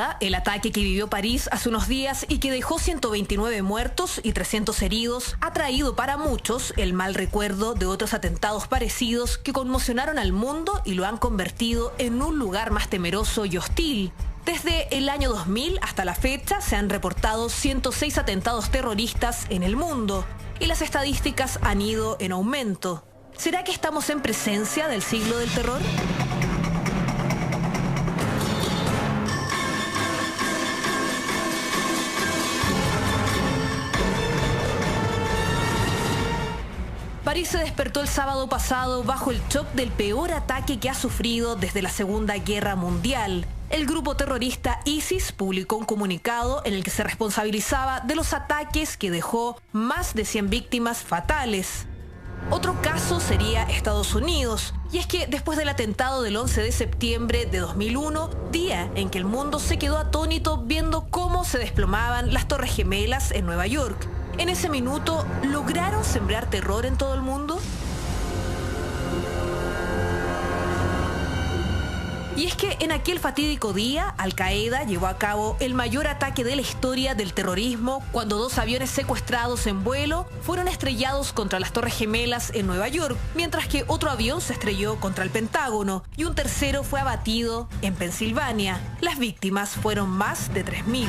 duda, el ataque que vivió París hace unos días y que dejó 129 muertos y 300 heridos ha traído para muchos el mal recuerdo de otros atentados parecidos que conmocionaron al mundo y lo han convertido en un lugar más temeroso y hostil. Desde el año 2000 hasta la fecha se han reportado 106 atentados terroristas en el mundo y las estadísticas han ido en aumento. ¿Será que estamos en presencia del siglo del terror? París se despertó el sábado pasado bajo el shock del peor ataque que ha sufrido desde la Segunda Guerra Mundial. El grupo terrorista ISIS publicó un comunicado en el que se responsabilizaba de los ataques que dejó más de 100 víctimas fatales. Otro caso sería Estados Unidos, y es que después del atentado del 11 de septiembre de 2001, día en que el mundo se quedó atónito viendo cómo se desplomaban las Torres Gemelas en Nueva York, en ese minuto, ¿lograron sembrar terror en todo el mundo? Y es que en aquel fatídico día, Al-Qaeda llevó a cabo el mayor ataque de la historia del terrorismo cuando 2 aviones secuestrados en vuelo fueron estrellados contra las Torres Gemelas en Nueva York, mientras que otro avión se estrelló contra el Pentágono y un tercero fue abatido en Pensilvania. Las víctimas fueron más de 3.000.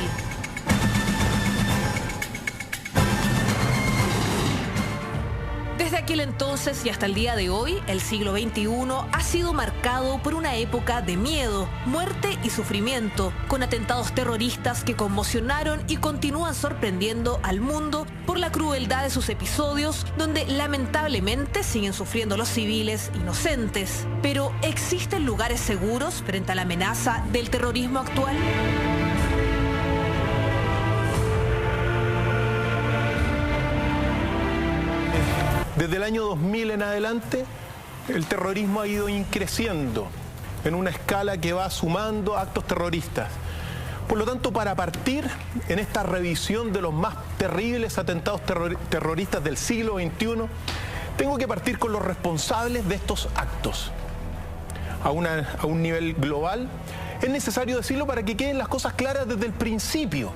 Desde aquel entonces y hasta el día de hoy, el siglo XXI ha sido marcado por una época de miedo, muerte y sufrimiento, con atentados terroristas que conmocionaron y continúan sorprendiendo al mundo por la crueldad de sus episodios, donde lamentablemente siguen sufriendo los civiles inocentes. Pero, ¿existen lugares seguros frente a la amenaza del terrorismo actual? Desde el año 2000 en adelante, el terrorismo ha ido increciendo en una escala que va sumando actos terroristas. Por lo tanto, para partir en esta revisión de los más terribles atentados terroristas del siglo XXI, tengo que partir con los responsables de estos actos. A un nivel global, es necesario decirlo para que queden las cosas claras desde el principio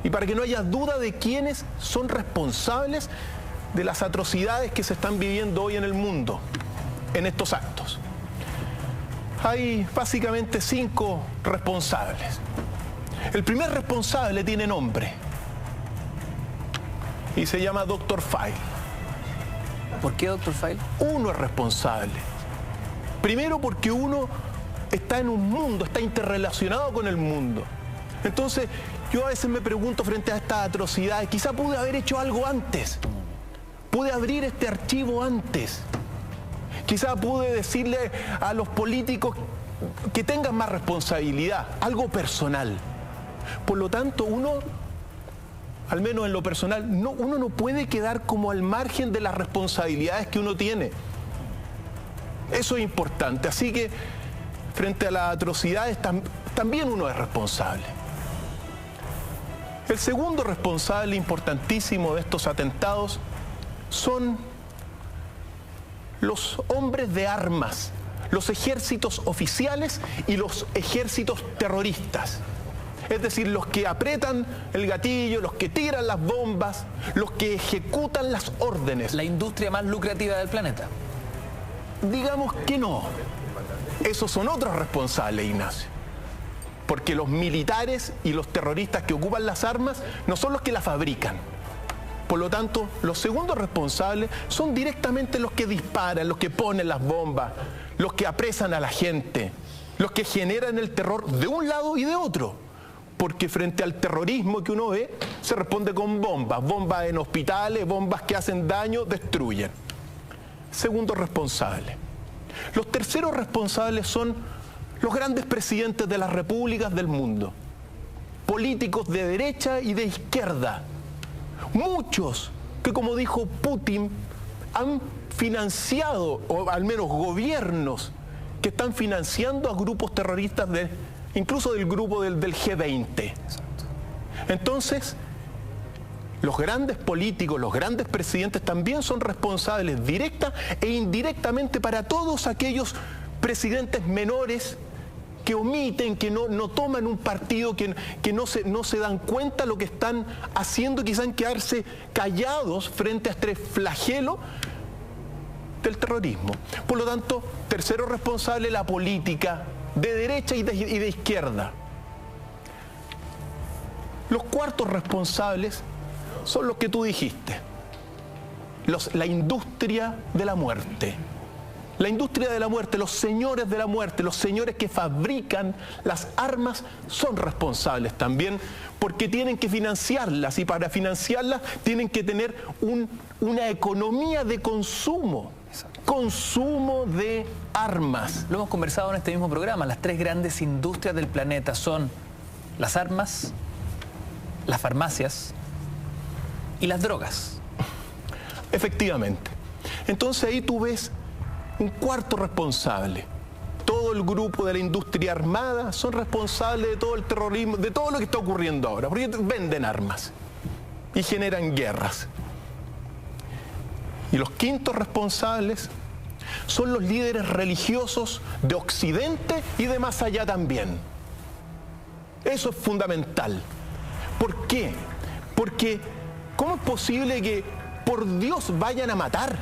y para que no haya duda de quiénes son responsables de las atrocidades que se están viviendo hoy en el mundo, en estos actos. Hay básicamente 5 responsables. El primer responsable tiene nombre y se llama Dr. File. ¿Por qué Dr. File? Uno es responsable. Primero porque uno está en un mundo, está interrelacionado con el mundo. Entonces, yo a veces me pregunto frente a estas atrocidades, quizá pude haber hecho algo antes. Pude abrir este archivo antes. Quizá pude decirle a los políticos que tengan más responsabilidad, algo personal. Por lo tanto, uno, al menos en lo personal, uno no puede quedar como al margen de las responsabilidades que uno tiene. Eso es importante. Así que, frente a las atrocidades, también uno es responsable. El segundo responsable importantísimo de estos atentados son los hombres de armas, los ejércitos oficiales y los ejércitos terroristas. Es decir, los que aprietan el gatillo, los que tiran las bombas, los que ejecutan las órdenes. ¿La industria más lucrativa del planeta? Digamos que no. Esos son otros responsables, Ignacio. Porque los militares y los terroristas que ocupan las armas no son los que las fabrican. Por lo tanto, los segundos responsables son directamente los que disparan, los que ponen las bombas, los que apresan a la gente, los que generan el terror de un lado y de otro. Porque frente al terrorismo que uno ve, se responde con bombas, bombas en hospitales, bombas que hacen daño, destruyen. Segundo responsable. Los terceros responsables son los grandes presidentes de las repúblicas del mundo, políticos de derecha y de izquierda. Muchos que, como dijo Putin, han financiado, o al menos gobiernos que están financiando a grupos terroristas, incluso del grupo del G20. Entonces, los grandes políticos, los grandes presidentes también son responsables directa e indirectamente para todos aquellos presidentes menores que omiten, que no toman un partido, que no se dan cuenta de lo que están haciendo, quizás en quedarse callados frente a este flagelo del terrorismo. Por lo tanto, tercero responsable, la política de derecha y de izquierda. Los cuartos responsables son los que tú dijiste, la industria de la muerte. La industria de la muerte, los señores de la muerte, los señores que fabrican las armas son responsables también porque tienen que financiarlas y para financiarlas tienen que tener una economía de consumo. Consumo de armas. Lo hemos conversado en este mismo programa. Las tres grandes industrias del planeta son las armas, las farmacias y las drogas. Efectivamente. Entonces ahí tú ves un cuarto responsable. Todo el grupo de la industria armada son responsables de todo el terrorismo, de todo lo que está ocurriendo ahora, porque venden armas y generan guerras. Y los quintos responsables son los líderes religiosos de Occidente y de más allá también. Eso es fundamental. ¿Por qué? Porque ¿cómo es posible que por Dios vayan a matar?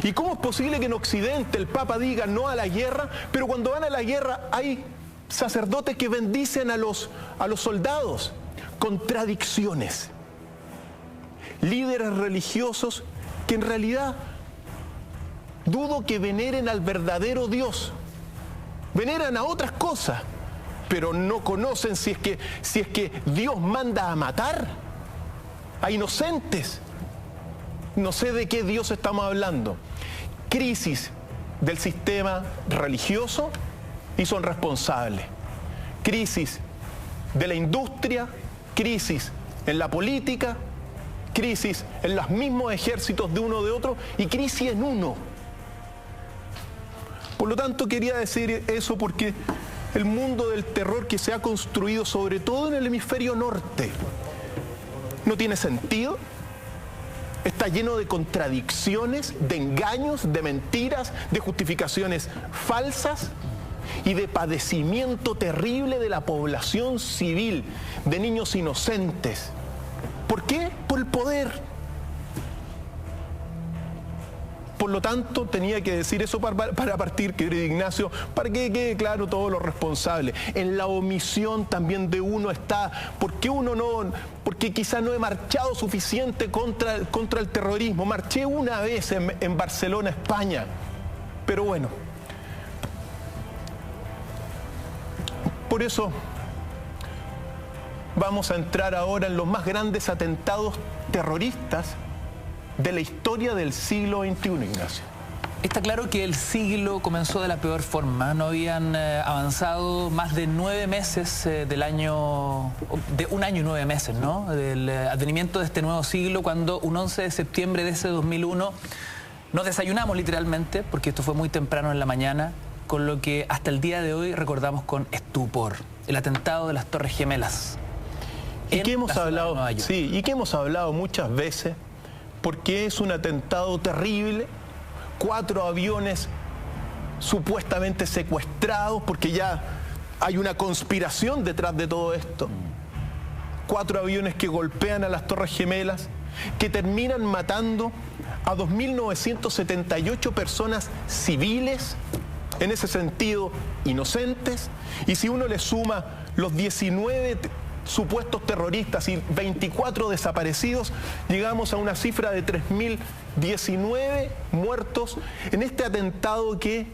¿Y cómo es posible que en Occidente el Papa diga no a la guerra, pero cuando van a la guerra hay sacerdotes que bendicen a los soldados? Contradicciones. Líderes religiosos que en realidad dudo que veneren al verdadero Dios. Veneran a otras cosas, pero no conocen si es que Dios manda a matar a inocentes. No sé de qué Dios estamos hablando. Crisis del sistema religioso y son responsables. Crisis de la industria, crisis en la política, crisis en los mismos ejércitos de uno de otro y crisis en uno. Por lo tanto, quería decir eso porque el mundo del terror que se ha construido, sobre todo en el hemisferio norte, no tiene sentido. Está lleno de contradicciones, de engaños, de mentiras, de justificaciones falsas y de padecimiento terrible de la población civil, de niños inocentes. ¿Por qué? Por el poder. Por lo tanto, tenía que decir eso para partir, querido Ignacio, para que quede claro todo lo responsable. En la omisión también de uno está, porque quizá no he marchado suficiente contra el terrorismo. Marché una vez en Barcelona, España, pero bueno. Por eso vamos a entrar ahora en los más grandes atentados terroristas de la historia del siglo XXI, Ignacio. Está claro que el siglo comenzó de la peor forma. No habían avanzado más de 9 meses de un año y 9 meses, ¿no? Del advenimiento de este nuevo siglo, cuando un 11 de septiembre de ese 2001 nos desayunamos literalmente, porque esto fue muy temprano en la mañana, con lo que hasta el día de hoy recordamos con estupor: el atentado de las Torres Gemelas. Y que hemos hablado, sí, y que hemos hablado muchas veces, porque es un atentado terrible. 4 aviones supuestamente secuestrados, porque ya hay una conspiración detrás de todo esto. 4 aviones que golpean a las Torres Gemelas, que terminan matando a 2.978 personas civiles, en ese sentido inocentes, y si uno le suma los 19 supuestos terroristas y 24 desaparecidos, llegamos a una cifra de 3.019 muertos en este atentado que,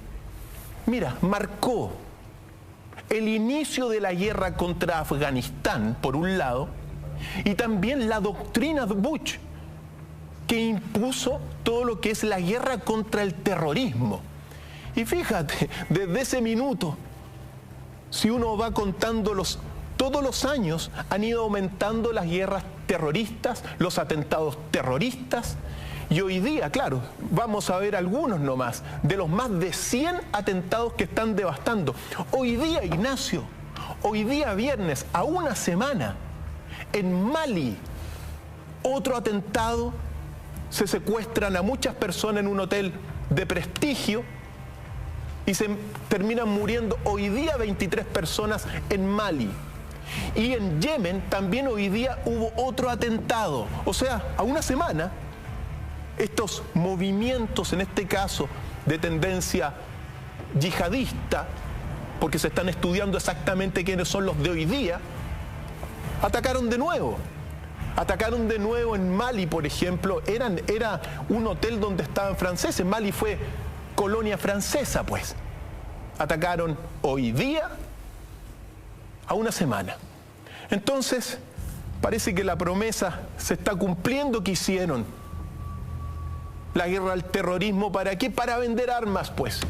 mira, marcó el inicio de la guerra contra Afganistán, por un lado, y también la doctrina de Bush, que impuso todo lo que es la guerra contra el terrorismo. Y fíjate, desde ese minuto, si uno va contando todos los años han ido aumentando las guerras terroristas, los atentados terroristas, y hoy día, claro, vamos a ver algunos nomás, de los más de 100 atentados que están devastando. Hoy día, Ignacio, hoy día viernes, a una semana, en Mali, otro atentado, se secuestran a muchas personas en un hotel de prestigio, y se terminan muriendo hoy día 23 personas en Mali. Y en Yemen también hoy día hubo otro atentado. O sea, a una semana, estos movimientos, en este caso, de tendencia yihadista, porque se están estudiando exactamente quiénes son los de hoy día, atacaron de nuevo. Atacaron de nuevo en Mali, por ejemplo. Era un hotel donde estaban franceses. Mali fue colonia francesa, pues. Atacaron hoy día a una semana. Entonces, parece que la promesa se está cumpliendo que hicieron. La guerra al terrorismo, ¿para qué? Para vender armas, pues.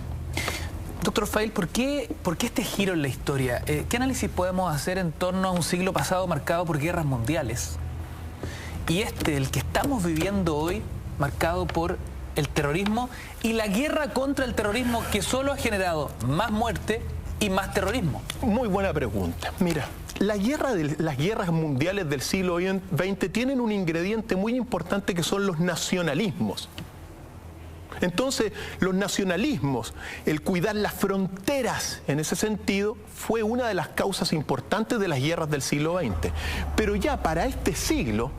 Doctor Fail, ¿por qué este giro en la historia? ¿Qué análisis podemos hacer en torno a un siglo pasado marcado por guerras mundiales? Y el que estamos viviendo hoy, marcado por el terrorismo y la guerra contra el terrorismo, que solo ha generado más muerte y más terrorismo. Muy buena pregunta. Mira, las guerras mundiales del siglo XX tienen un ingrediente muy importante que son los nacionalismos. Entonces, los nacionalismos, el cuidar las fronteras en ese sentido, fue una de las causas importantes de las guerras del siglo XX. Pero ya para este siglo,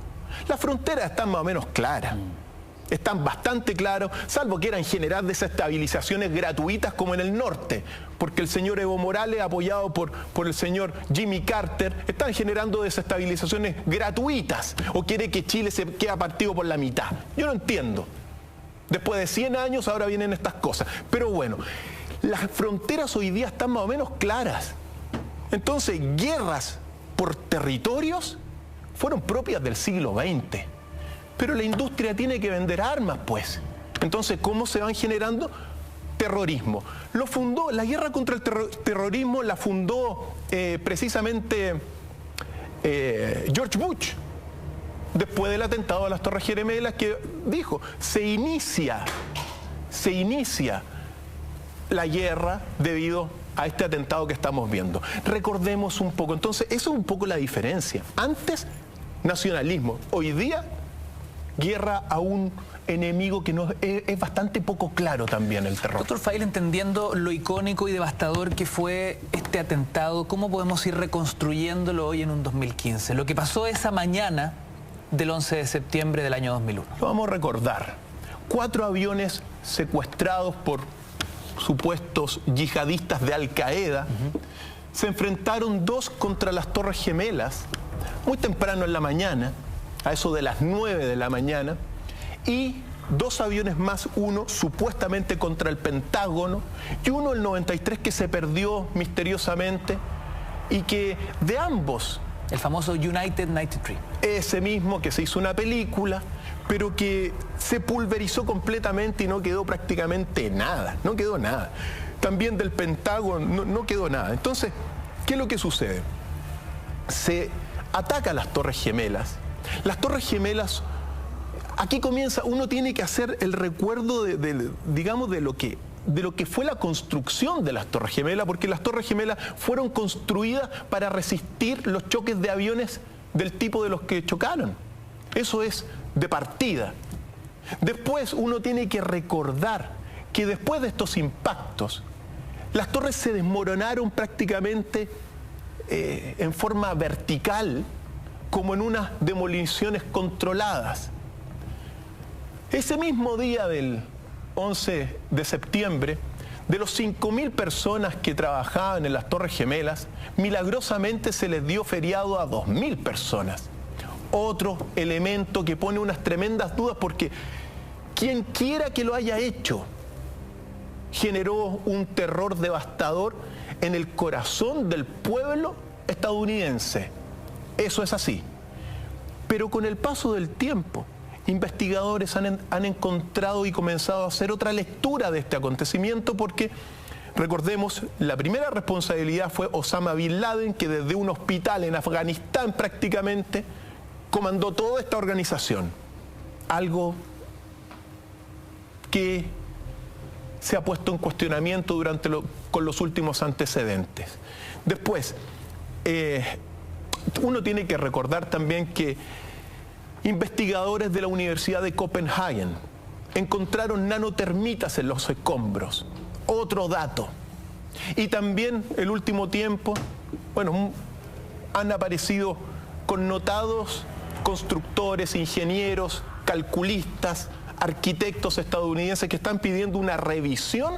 las fronteras están más o menos claras. Están bastante claros, salvo que eran generar desestabilizaciones gratuitas como en el norte, porque el señor Evo Morales, apoyado por el señor Jimmy Carter, están generando desestabilizaciones gratuitas, o quiere que Chile se quede partido por la mitad. Yo no entiendo. Después de 100 años ahora vienen estas cosas. Pero bueno, las fronteras hoy día están más o menos claras. Entonces, guerras por territorios fueron propias del siglo XX. Pero la industria tiene que vender armas, pues. Entonces, ¿cómo se van generando? Terrorismo. La guerra contra el terrorismo la fundó precisamente George Bush, después del atentado a las Torres Gemelas, que dijo, se inicia la guerra debido a este atentado que estamos viendo. Recordemos un poco, entonces, eso es un poco la diferencia. Antes, nacionalismo. Hoy día, guerra a un enemigo que es bastante poco claro también, el terror. Doctor Fail, entendiendo lo icónico y devastador que fue este atentado, ¿cómo podemos ir reconstruyéndolo hoy en un 2015? Lo que pasó esa mañana del 11 de septiembre del año 2001. Lo vamos a recordar. 4 aviones secuestrados por supuestos yihadistas de Al Qaeda. Se enfrentaron 2 contra las Torres Gemelas, muy temprano en la mañana, a eso de las 9 de la mañana, y 2 aviones más, uno supuestamente contra el Pentágono, y uno el 93 que se perdió misteriosamente, y que de ambos... El famoso United 93. Ese mismo que se hizo una película, pero que se pulverizó completamente y no quedó prácticamente nada, no quedó nada. También del Pentágono no quedó nada. Entonces, ¿qué es lo que sucede? Se ataca a las Torres Gemelas. Las Torres Gemelas, aquí comienza, uno tiene que hacer el recuerdo digamos, de lo que fue la construcción de las Torres Gemelas, porque las Torres Gemelas fueron construidas para resistir los choques de aviones del tipo de los que chocaron. Eso es de partida. Después uno tiene que recordar que después de estos impactos, las torres se desmoronaron prácticamente en forma vertical, como en unas demoliciones controladas. Ese mismo día del 11 de septiembre, de los 5.000 personas que trabajaban en las Torres Gemelas, milagrosamente se les dio feriado a 2.000 personas. Otro elemento que pone unas tremendas dudas, porque quien quiera que lo haya hecho generó un terror devastador en el corazón del pueblo estadounidense. Eso es así. Pero con el paso del tiempo, investigadores han encontrado y comenzado a hacer otra lectura de este acontecimiento, porque, recordemos, la primera responsabilidad fue Osama Bin Laden, que desde un hospital en Afganistán prácticamente comandó toda esta organización. Algo que se ha puesto en cuestionamiento con los últimos antecedentes. Después, uno tiene que recordar también que investigadores de la Universidad de Copenhague encontraron nanotermitas en los escombros. otro dato. Y también el último tiempo, bueno, han aparecido connotados constructores, ingenieros, calculistas, arquitectos estadounidenses que están pidiendo una revisión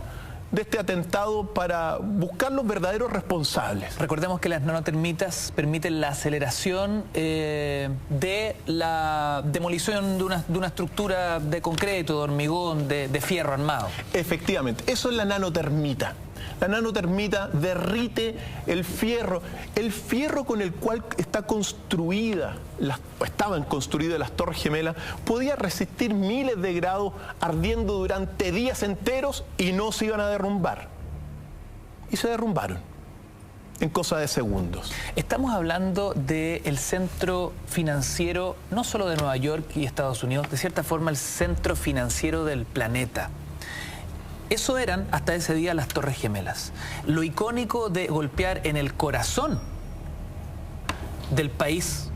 de este atentado para buscar los verdaderos responsables. Recordemos que las nanotermitas permiten la aceleración de la demolición de una estructura de concreto, de hormigón, de fierro armado. Efectivamente, eso es la nanotermita. La nanotermita derrite el fierro con el cual estaban construidas las Torres Gemelas, podía resistir miles de grados ardiendo durante días enteros y no se iban a derrumbar. Y se derrumbaron en cosa de segundos. Estamos hablando del centro financiero, no solo de Nueva York y Estados Unidos, de cierta forma el centro financiero del planeta. Eso eran, hasta ese día, las Torres Gemelas. Lo icónico de golpear en el corazón del país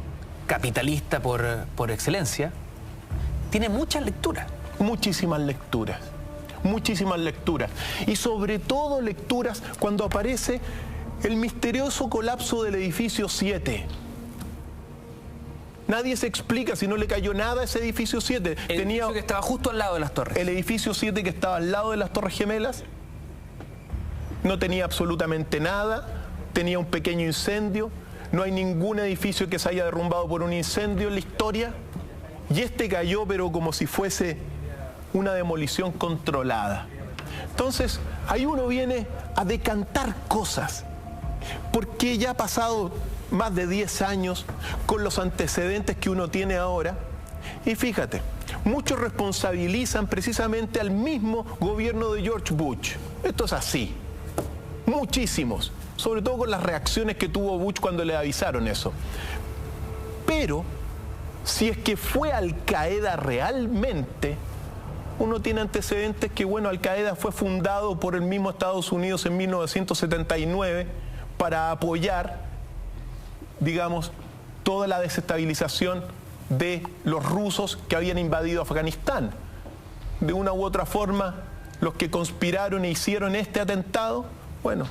capitalista por excelencia, tiene muchas lecturas. Muchísimas lecturas. Muchísimas lecturas. Y sobre todo lecturas cuando aparece el misterioso colapso del edificio 7. Nadie se explica si no le cayó nada a ese edificio 7. El edificio que estaba justo al lado de las torres. El edificio 7 que estaba al lado de las Torres Gemelas no tenía absolutamente nada, tenía un pequeño incendio, no hay ningún edificio que se haya derrumbado por un incendio en la historia, y este cayó pero como si fuese una demolición controlada. Entonces, ahí uno viene a decantar cosas, porque ya ha pasado más de 10 años con los antecedentes que uno tiene ahora. Y fíjate, muchos responsabilizan precisamente al mismo gobierno de George Bush. Esto es así. Muchísimos. Sobre todo con las reacciones que tuvo Bush cuando le avisaron eso. Pero, si es que fue Al-Qaeda realmente, uno tiene antecedentes que, bueno, Al-Qaeda fue fundado por el mismo Estados Unidos en 1979 para apoyar, digamos, toda la desestabilización de los rusos que habían invadido Afganistán. De una u otra forma, los que conspiraron e hicieron este atentado, bueno,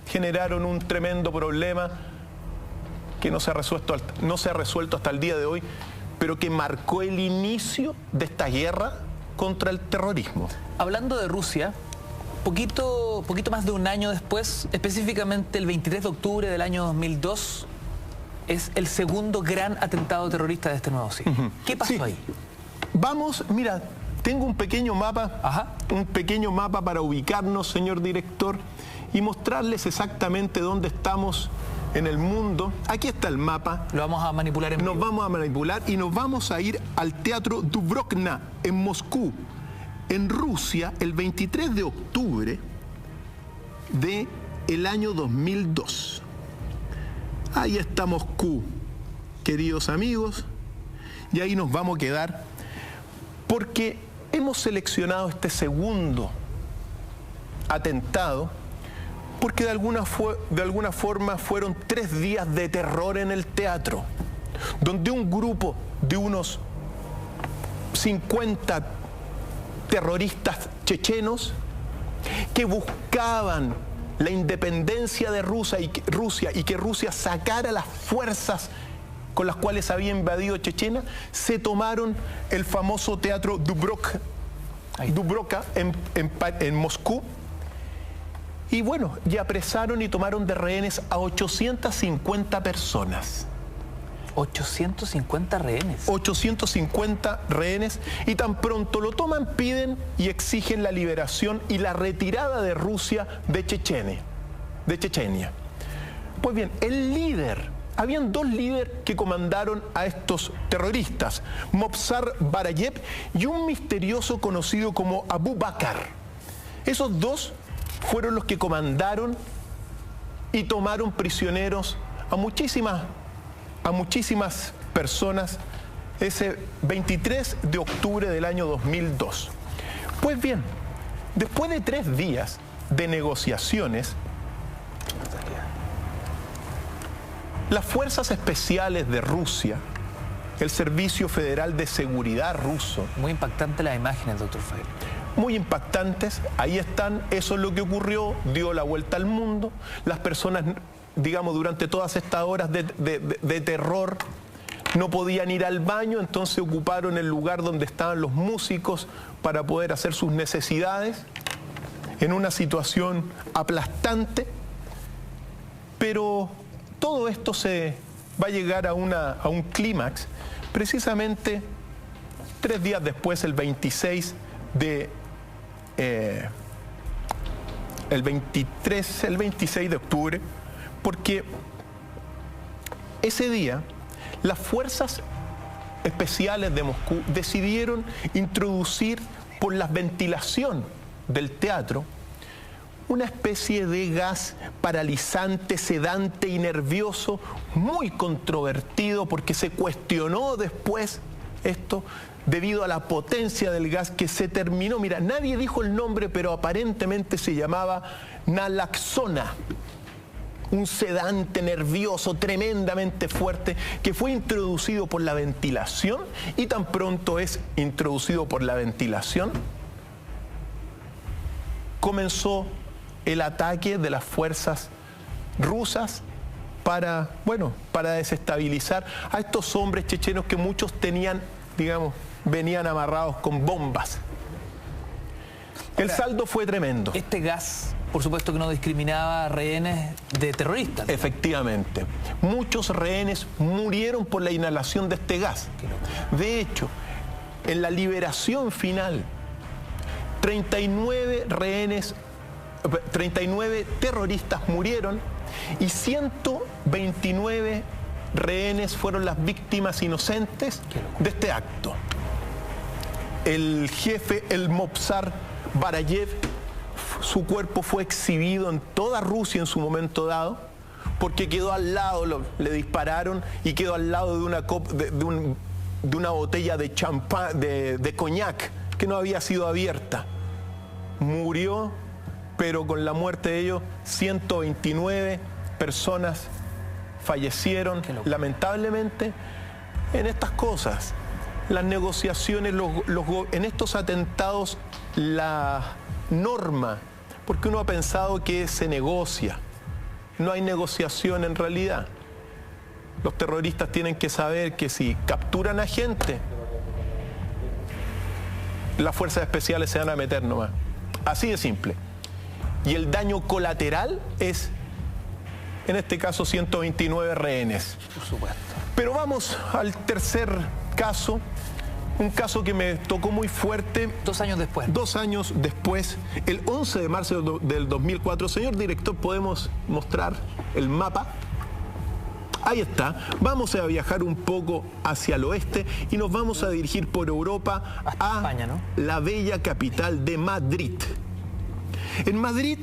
generaron un tremendo problema que no se ha resuelto hasta el día de hoy, pero que marcó el inicio de esta guerra contra el terrorismo. Hablando de Rusia, poquito más de un año después, específicamente el 23 de octubre del año 2002, es el segundo gran atentado terrorista de este nuevo siglo. ¿Qué pasó ahí? Vamos, mira, tengo un pequeño mapa, para ubicarnos, señor director, y mostrarles exactamente dónde estamos en el mundo. Aquí está el mapa. Lo vamos a manipular en vivo. Nos vamos a manipular y nos vamos a ir al Teatro Dubrovna en Moscú, en Rusia, el 23 de octubre del año 2002. Ahí está Moscú, queridos amigos, y ahí nos vamos a quedar porque hemos seleccionado este segundo atentado porque de alguna forma fueron 3 días de terror en el teatro, donde un grupo de unos 50 terroristas chechenos que buscaban la independencia de Rusia y que Rusia sacara las fuerzas con las cuales había invadido Chechenia, se tomaron el famoso teatro Dubrovka en Moscú, y bueno, y apresaron y tomaron de rehenes a 850 personas. 850 rehenes. 850 rehenes, y tan pronto lo toman, piden y exigen la liberación y la retirada de Rusia de Chechenia. Pues bien, habían 2 líderes que comandaron a estos terroristas, Movsar Barayev y un misterioso conocido como Abu Bakr. Esos 2 fueron los que comandaron y tomaron prisioneros a muchísimas personas ese 23 de octubre del año 2002. Pues bien, después de 3 días de negociaciones, las fuerzas especiales de Rusia, el Servicio Federal de Seguridad ruso... Muy impactante las imágenes, doctor Fael. muy impactantes. Ahí están, eso es lo que ocurrió, dio la vuelta al mundo. Las personas, digamos, durante todas estas horas de terror no podían ir al baño, entonces ocuparon el lugar donde estaban los músicos para poder hacer sus necesidades, en una situación aplastante. Pero todo esto se va a llegar a un clímax precisamente 3 días después, el 26 de octubre, porque ese día las fuerzas especiales de Moscú decidieron introducir por la ventilación del teatro una especie de gas paralizante, sedante y nervioso, muy controvertido, porque se cuestionó después esto debido a la potencia del gas que se terminó. Mira, nadie dijo el nombre, pero aparentemente se llamaba naloxona, un sedante nervioso tremendamente fuerte que fue introducido por la ventilación, y tan pronto es introducido por la ventilación, comenzó el ataque de las fuerzas rusas para desestabilizar a estos hombres chechenos que muchos tenían, digamos, venían amarrados con bombas. El saldo fue tremendo. Este gas, por supuesto que no discriminaba a rehenes de terroristas, ¿no? Efectivamente. Muchos rehenes murieron por la inhalación de este gas. De hecho, en la liberación final, 39 terroristas murieron y 129 rehenes fueron las víctimas inocentes de este acto. El jefe, el Movsar Barayev, su cuerpo fue exhibido en toda Rusia en su momento dado, porque quedó al lado, le dispararon y quedó al lado de una botella de champán, de coñac, que no había sido abierta. Murió, pero con la muerte de ellos, 129 personas fallecieron, lamentablemente, en estas cosas. Las negociaciones, en estos atentados, la norma, porque uno ha pensado que se negocia. No hay negociación en realidad. Los terroristas tienen que saber que si capturan a gente, las fuerzas especiales se van a meter nomás. Así de simple. Y el daño colateral es, en este caso, 129 rehenes. Por supuesto. Pero vamos al tercer caso, un caso que me tocó muy fuerte. 2 años después. 2 años después, el 11 de marzo del 2004. Señor director, ¿podemos mostrar el mapa? Ahí está. Vamos a viajar un poco hacia el oeste y nos vamos a dirigir por Europa hasta a España, ¿no? La bella capital de Madrid. En Madrid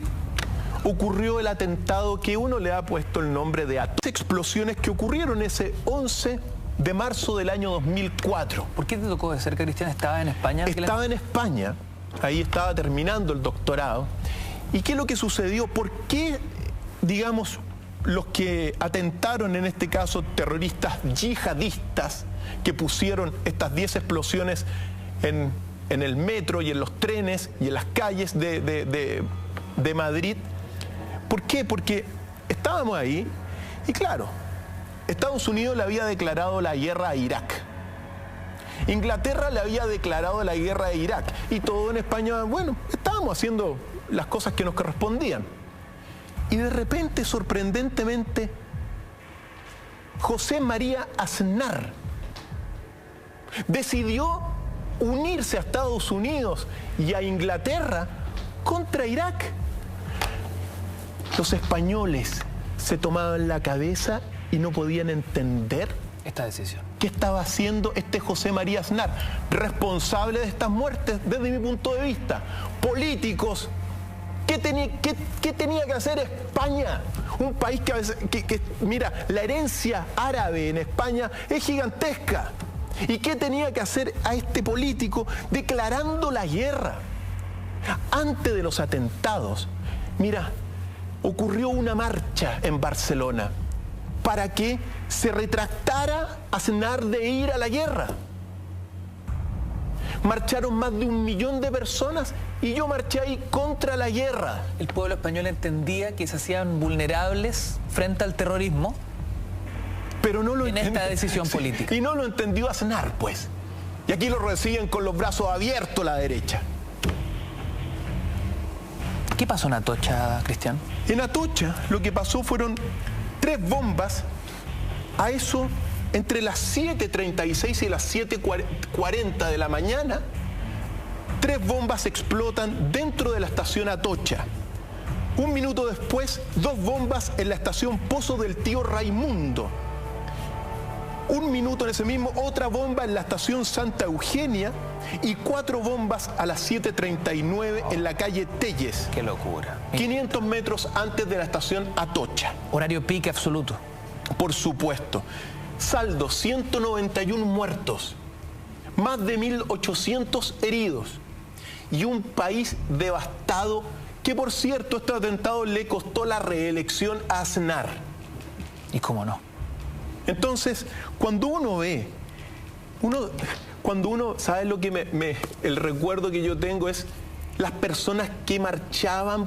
ocurrió el atentado que uno le ha puesto el nombre de explosiones que ocurrieron ese 11 de marzo del año 2004. ¿Por qué te tocó de cerca, Cristian? ¿Estaba en España? Estaba en España, ahí estaba terminando el doctorado. ¿Y qué es lo que sucedió? ¿Por qué, digamos, los que atentaron, en este caso terroristas yihadistas, que pusieron estas 10 explosiones en el metro y en los trenes y en las calles de Madrid? ¿Por qué? Porque estábamos ahí y claro, Estados Unidos le había declarado la guerra a Irak. Inglaterra le había declarado la guerra a Irak. Y todo en España, bueno, estábamos haciendo las cosas que nos correspondían. Y de repente, sorprendentemente, José María Aznar decidió unirse a Estados Unidos y a Inglaterra contra Irak. Los españoles se tomaban la cabeza y no podían entender esta decisión. ¿Qué estaba haciendo este José María Aznar, responsable de estas muertes desde mi punto de vista? Políticos. ¿Qué tenía que hacer España? Un país que a veces, mira, la herencia árabe en España es gigantesca. ¿Y qué tenía que hacer a este político declarando la guerra? Antes de los atentados, mira, ocurrió una marcha en Barcelona para que se retractara Aznar de ir a la guerra. Marcharon más de 1 millón de personas y yo marché ahí contra la guerra. El pueblo español entendía que se hacían vulnerables frente al terrorismo, pero no lo en esta decisión política. Y no lo entendió Aznar, pues. Y aquí lo reciben con los brazos abiertos la derecha. ¿Qué pasó en Atocha, Cristian? En Atocha lo que pasó fueron 3 bombas a eso entre las 7:36 y las 7:40 de la mañana. 3 bombas explotan dentro de la estación Atocha. 1 minuto después, 2 bombas en la estación Pozo del Tío Raimundo. 1 minuto en ese mismo, otra bomba en la estación Santa Eugenia y 4 bombas a las 7:39 en la calle Telles. ¡Qué locura! 500 metros antes de la estación Atocha. Horario pique absoluto. Por supuesto. Saldo, 191 muertos, más de 1.800 heridos y un país devastado que, por cierto, este atentado le costó la reelección a Aznar. ¿Y cómo no? Entonces, cuando uno ve, ¿sabes lo que el recuerdo que yo tengo es las personas que marchaban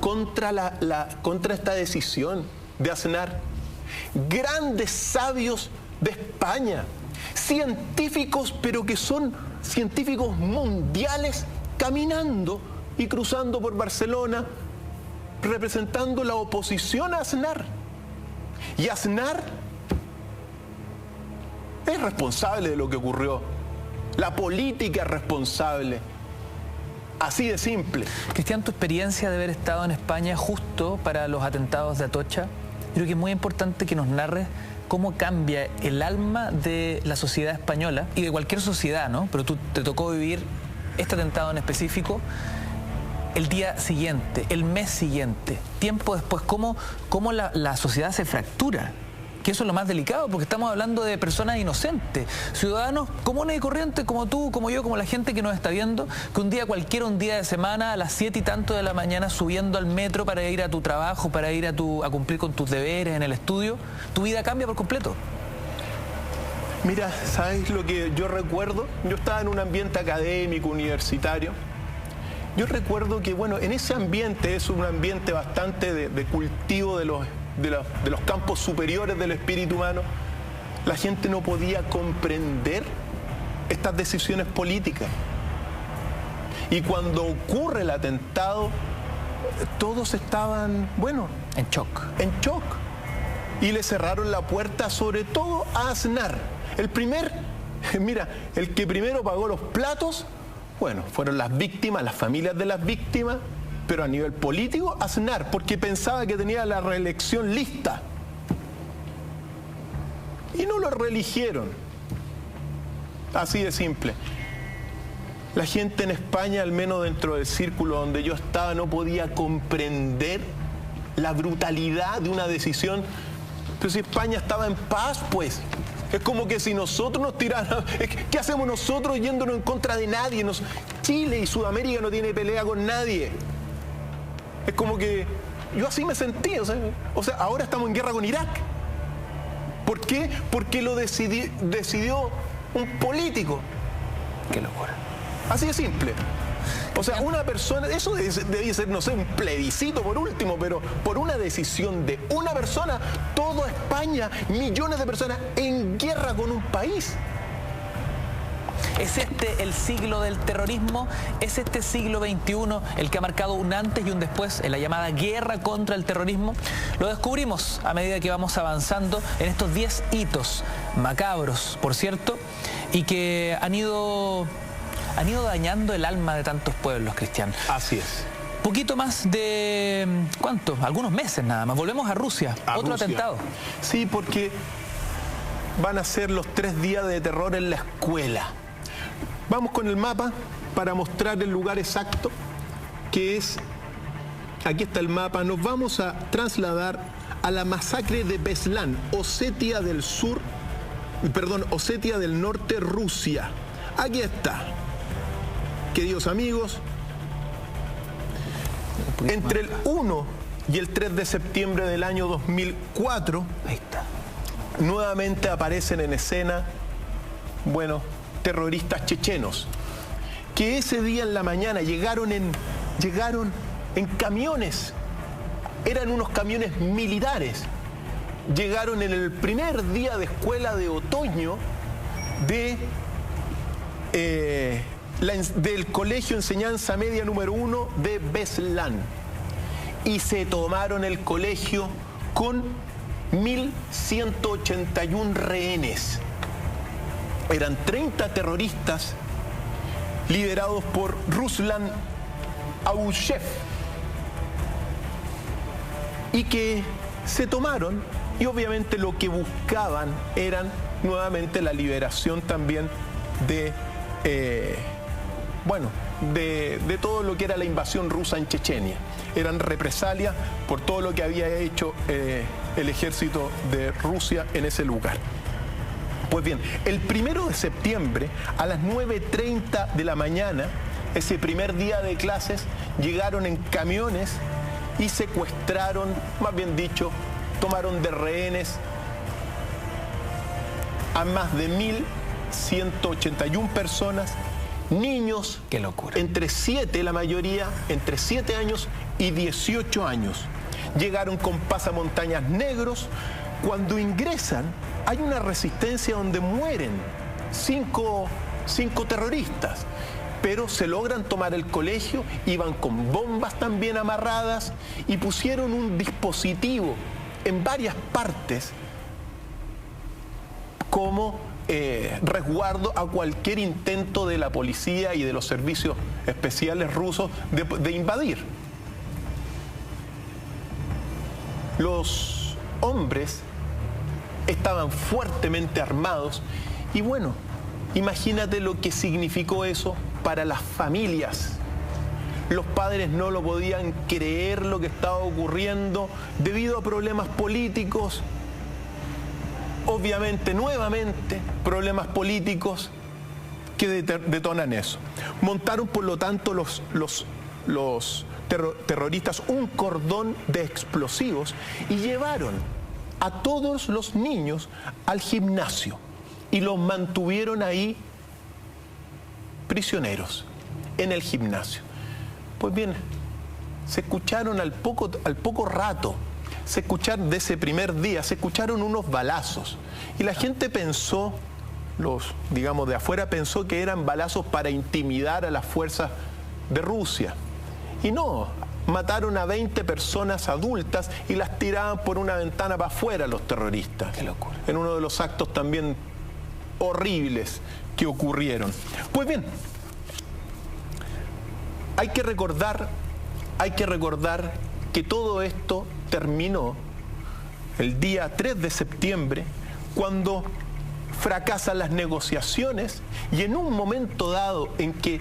contra contra esta decisión de Aznar? Grandes sabios de España, científicos, pero que son científicos mundiales, caminando y cruzando por Barcelona, representando la oposición a Aznar. Y Aznar es responsable de lo que ocurrió. La política es responsable. Así de simple. Cristian, tu experiencia de haber estado en España justo para los atentados de Atocha, creo que es muy importante que nos narres cómo cambia el alma de la sociedad española y de cualquier sociedad, ¿no? Pero tú te tocó vivir este atentado en específico el día siguiente, el mes siguiente, tiempo después, cómo la sociedad se fractura. Que eso es lo más delicado, porque estamos hablando de personas inocentes, ciudadanos comunes y corrientes como tú, como yo, como la gente que nos está viendo, que un día cualquiera, un día de semana, a las 7 y tanto de la mañana, subiendo al metro para ir a tu trabajo, para ir a cumplir con tus deberes en el estudio, tu vida cambia por completo. Mira, ¿sabes lo que yo recuerdo? Yo estaba en un ambiente académico, universitario. Yo recuerdo que, bueno, en ese ambiente es un ambiente bastante de cultivo de los campos superiores del espíritu humano. La gente no podía comprender estas decisiones políticas. Y cuando ocurre el atentado, todos estaban, bueno, en shock. En shock. Y le cerraron la puerta sobre todo a Aznar. El que primero pagó los platos, bueno, fueron las víctimas, las familias de las víctimas, pero a nivel político, Aznar, porque pensaba que tenía la reelección lista. Y no lo reeligieron. Así de simple. La gente en España, al menos dentro del círculo donde yo estaba, no podía comprender la brutalidad de una decisión. Pero si España estaba en paz, pues. Es como que si nosotros nos tiraran... ¿Qué hacemos nosotros yéndonos en contra de nadie? Chile y Sudamérica no tiene pelea con nadie. Es como que yo así me sentí. O sea, ahora estamos en guerra con Irak. ¿Por qué? Porque lo decidió un político. Qué locura. Así de simple. O sea, una persona, eso debe ser, no sé, un plebiscito por último, pero por una decisión de una persona, toda España, millones de personas en guerra con un país. ¿Es este el siglo del terrorismo? ¿Es este siglo XXI el que ha marcado un antes y un después en la llamada guerra contra el terrorismo? Lo descubrimos a medida que vamos avanzando en estos 10 hitos macabros, por cierto, y que han ido dañando el alma de tantos pueblos, Cristian. Así es. Poquito más de... ¿cuánto? Algunos meses nada más. Volvemos a Rusia. Otro atentado. Sí, porque van a ser los 3 días de terror en la escuela. Vamos con el mapa para mostrar el lugar exacto, que es... Aquí está el mapa. Nos vamos a trasladar a la masacre de Beslan, Osetia del Norte, Rusia. Aquí está. Queridos amigos, entre el 1 y el 3 de septiembre del año 2004, ahí está, nuevamente aparecen en escena, bueno, terroristas chechenos. que ese día en la mañana llegaron en camiones, eran unos camiones militares, llegaron en el primer día de escuela de otoño del Colegio Enseñanza Media número 1 de Beslan, y se tomaron el colegio con 1.181 rehenes. Eran 30 terroristas liderados por Ruslan Abuyev, y que se tomaron, y obviamente lo que buscaban eran nuevamente la liberación también de todo lo que era la invasión rusa en Chechenia. Eran represalias por todo lo que había hecho el ejército de Rusia en ese lugar. Pues bien, el 1 de septiembre a las 9:30 de la mañana, ese primer día de clases, llegaron en camiones y secuestraron, más bien dicho, tomaron de rehenes a más de 1.181 personas, niños, qué locura, entre 7, la mayoría, entre 7 años y 18 años. Llegaron con pasamontañas negros. Cuando ingresan, hay una resistencia donde mueren cinco terroristas, pero se logran tomar el colegio, iban con bombas también amarradas y pusieron un dispositivo en varias partes como resguardo a cualquier intento de la policía y de los servicios especiales rusos de invadir. Los hombres estaban fuertemente armados y bueno, imagínate lo que significó eso para las familias. Los padres no lo podían creer lo que estaba ocurriendo debido a problemas políticos. Obviamente, nuevamente, problemas políticos que detonan eso. Montaron, por lo tanto, los terroristas un cordón de explosivos y llevaron a todos los niños al gimnasio y los mantuvieron ahí prisioneros en el gimnasio. Pues bien, se escucharon al poco rato, de ese primer día, se escucharon unos balazos y la gente pensó, digamos de afuera, pensó que eran balazos para intimidar a las fuerzas de Rusia. Y no, mataron a 20 personas adultas y las tiraban por una ventana para afuera los terroristas. Qué locura. En uno de los actos también horribles que ocurrieron. Pues bien, hay que recordar que todo esto terminó el día 3 de septiembre, cuando fracasan las negociaciones y en un momento dado en que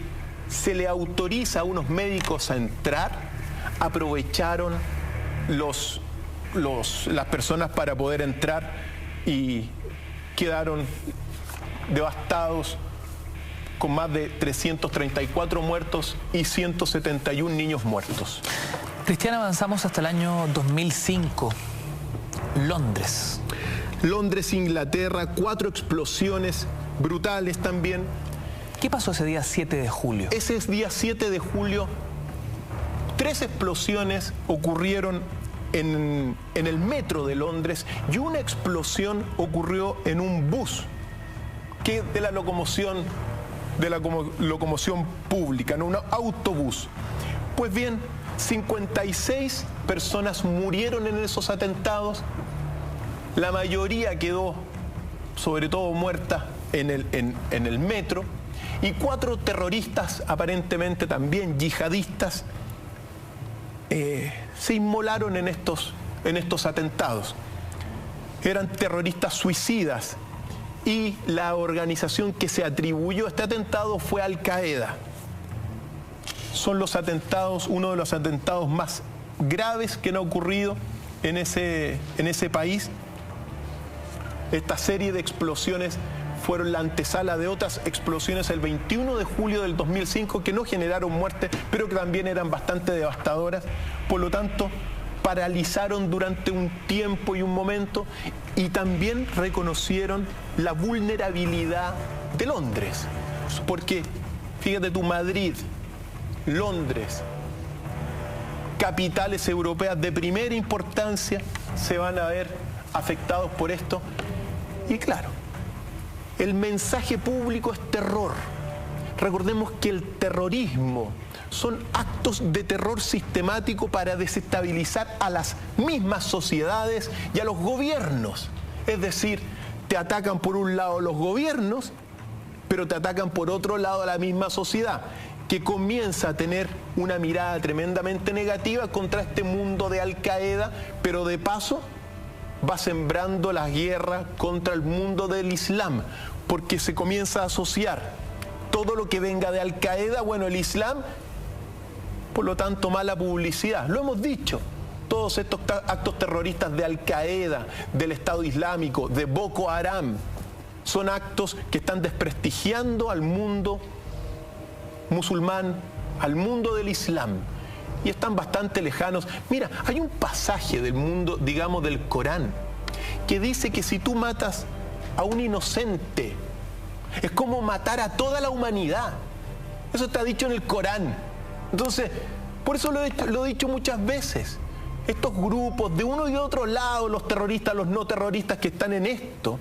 se le autoriza a unos médicos a entrar, aprovecharon las personas para poder entrar y quedaron devastados, con más de 334 muertos y 171 niños muertos. Cristian, avanzamos hasta el año 2005. Londres. Londres, Inglaterra, 4 explosiones brutales también. ¿Qué pasó ese día 7 de julio? Ese día 7 de julio, 3 explosiones ocurrieron en el metro de Londres y una explosión ocurrió en un bus de la locomoción pública, en un autobús. Pues bien, 56 personas murieron en esos atentados. La mayoría quedó, sobre todo, muerta en el metro. Y 4 terroristas, aparentemente también yihadistas, se inmolaron en estos atentados. Eran terroristas suicidas. Y la organización que se atribuyó a este atentado fue Al Qaeda. Son uno de los atentados más graves que han ocurrido en ese país. Esta serie de explosiones fueron la antesala de otras explosiones el 21 de julio del 2005 que no generaron muerte, pero que también eran bastante devastadoras. Por lo tanto, paralizaron durante un tiempo y un momento y también reconocieron la vulnerabilidad de Londres. Porque Fíjate tú, Madrid, Londres, capitales europeas de primera importancia se van a ver afectados por esto. Y claro, el mensaje público es terror. Recordemos que el terrorismo son actos de terror sistemático para desestabilizar a las mismas sociedades y a los gobiernos. Es decir, te atacan por un lado los gobiernos, pero te atacan por otro lado a la misma sociedad, que comienza a tener una mirada tremendamente negativa contra este mundo de Al Qaeda, pero de paso va sembrando la guerra contra el mundo del Islam, porque se comienza a asociar todo lo que venga de Al Qaeda, bueno, el Islam, por lo tanto, mala publicidad. Lo hemos dicho, todos estos actos terroristas de Al Qaeda, del Estado Islámico, de Boko Haram, son actos que están desprestigiando al mundo musulmán, al mundo del Islam, y están bastante lejanos. Mira, hay un pasaje del mundo, digamos, del Corán, que dice que si tú matas a un inocente, es como matar a toda la humanidad. Eso está dicho en el Corán. Entonces, por eso lo he dicho muchas veces. Estos grupos de uno y de otro lado, los terroristas, los no terroristas que están en esto,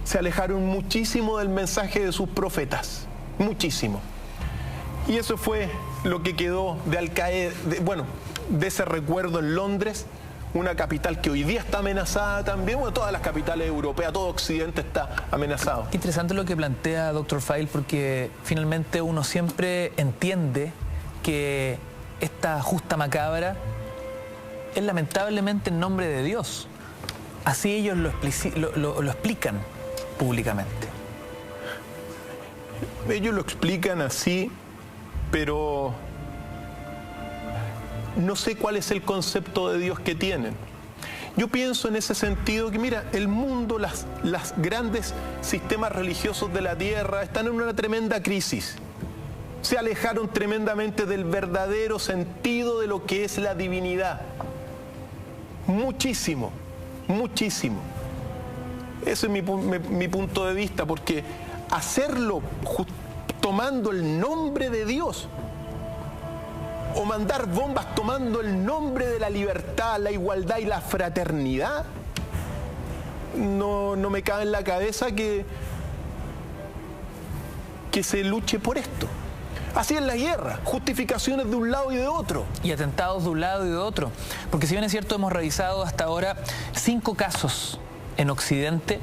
se alejaron muchísimo del mensaje de sus profetas. Muchísimo. Y eso fue lo que quedó de Al Qaeda, de ese recuerdo en Londres, una capital que hoy día está amenazada también. Bueno, todas las capitales europeas, todo Occidente está amenazado. Qué interesante lo que plantea Dr. File, porque finalmente uno siempre entiende que esta justa macabra es lamentablemente en nombre de Dios. Así ellos lo explican públicamente. Ellos lo explican así, pero no sé cuál es el concepto de Dios que tienen. Yo pienso en ese sentido que, mira, el mundo, las grandes sistemas religiosos de la tierra están en una tremenda crisis. Se alejaron tremendamente del verdadero sentido de lo que es la divinidad. Muchísimo, muchísimo. Ese es mi punto de vista, porque hacerlo tomando el nombre de Dios, o mandar bombas tomando el nombre de la libertad, la igualdad y la fraternidad, no me cabe en la cabeza que se luche por esto. Así es la guerra, justificaciones de un lado y de otro. Y atentados de un lado y de otro. Porque si bien es cierto, hemos revisado hasta ahora 5 casos en Occidente,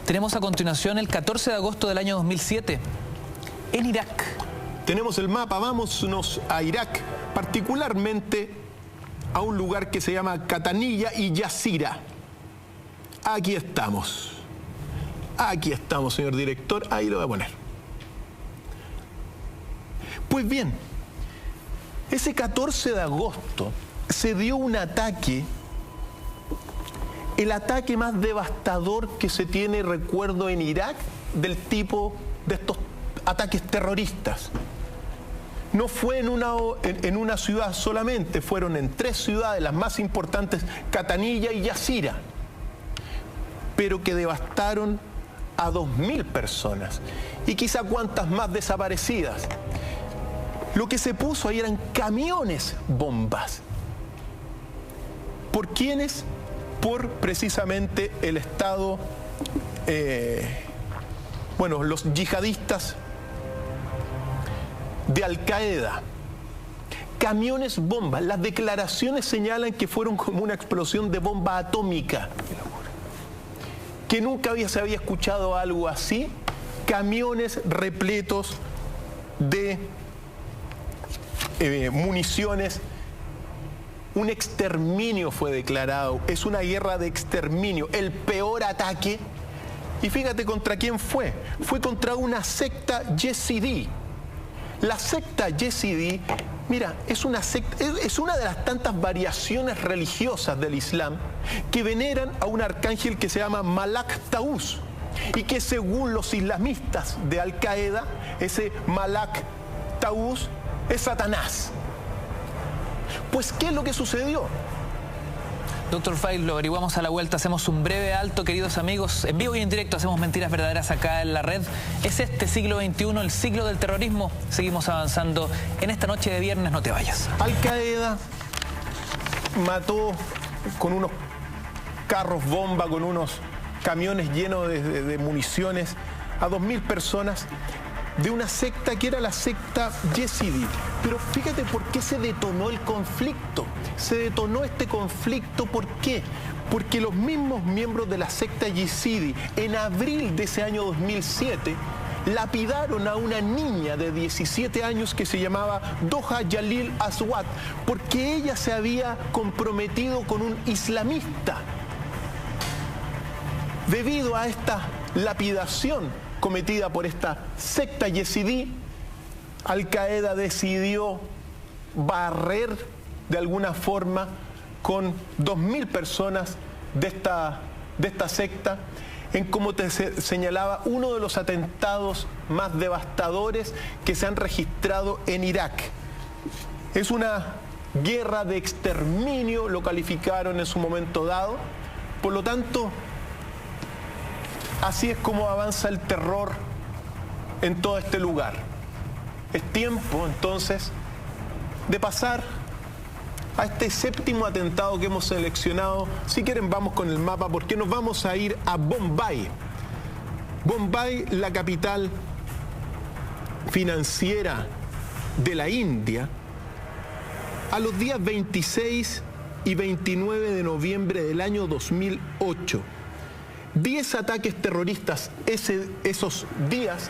tenemos a continuación el 14 de agosto del año 2007, en Irak. Tenemos el mapa, vámonos a Irak, particularmente a un lugar que se llama Qataniyya y Yazira. Aquí estamos. Aquí estamos, señor director, ahí lo voy a poner. Pues bien, ese 14 de agosto se dio un ataque, el ataque más devastador que se tiene, recuerdo, en Irak, del tipo de estos ataques terroristas. No fue en una ciudad solamente, fueron en 3 ciudades, las más importantes, Qataniyya y Yazira, pero que devastaron a 2.000 personas y quizá cuantas más desaparecidas. Lo que se puso ahí eran camiones bombas. ¿Por quiénes? Por precisamente el Estado, los yihadistas de Al Qaeda. Camiones bombas. Las declaraciones señalan que fueron como una explosión de bomba atómica. Que nunca se había escuchado algo así. Camiones repletos de municiones. Un exterminio fue declarado. Es una guerra de exterminio. El peor ataque. Y fíjate contra quién fue. Fue contra una secta yezidí. La secta yezidí, mira, es una de las tantas variaciones religiosas del Islam que veneran a un arcángel que se llama Malak Taus, y que según los islamistas de Al Qaeda, ese Malak Taus es Satanás. Pues, ¿qué es lo que sucedió? Doctor File, lo averiguamos a la vuelta. Hacemos un breve alto, queridos amigos. En vivo y en directo hacemos mentiras verdaderas acá en la red. Es este siglo XXI, el siglo del terrorismo. Seguimos avanzando en esta noche de viernes. No te vayas. Al-Qaeda mató con unos carros bomba, con unos camiones llenos de municiones a 2.000 personas de una secta que era la secta Yezidi. Pero fíjate por qué se detonó el conflicto. Se detonó este conflicto, ¿por qué? Porque los mismos miembros de la secta Yezidi, en abril de ese año 2007, lapidaron a una niña de 17 años que se llamaba Doha Jalil Aswad, porque ella se había comprometido con un islamista. Debido a esta lapidación cometida por esta secta Yezidi, Al-Qaeda decidió barrer de alguna forma con 2.000 personas de esta secta en, como te señalaba, uno de los atentados más devastadores que se han registrado en Irak. Es una guerra de exterminio, lo calificaron en su momento dado. Por lo tanto, así es como avanza el terror en todo este lugar. Es tiempo, entonces, de pasar a este séptimo atentado que hemos seleccionado. Si quieren, vamos con el mapa, porque nos vamos a ir a Bombay. Bombay, la capital financiera de la India, a los días 26 y 29 de noviembre del año 2008. 10 ataques terroristas esos días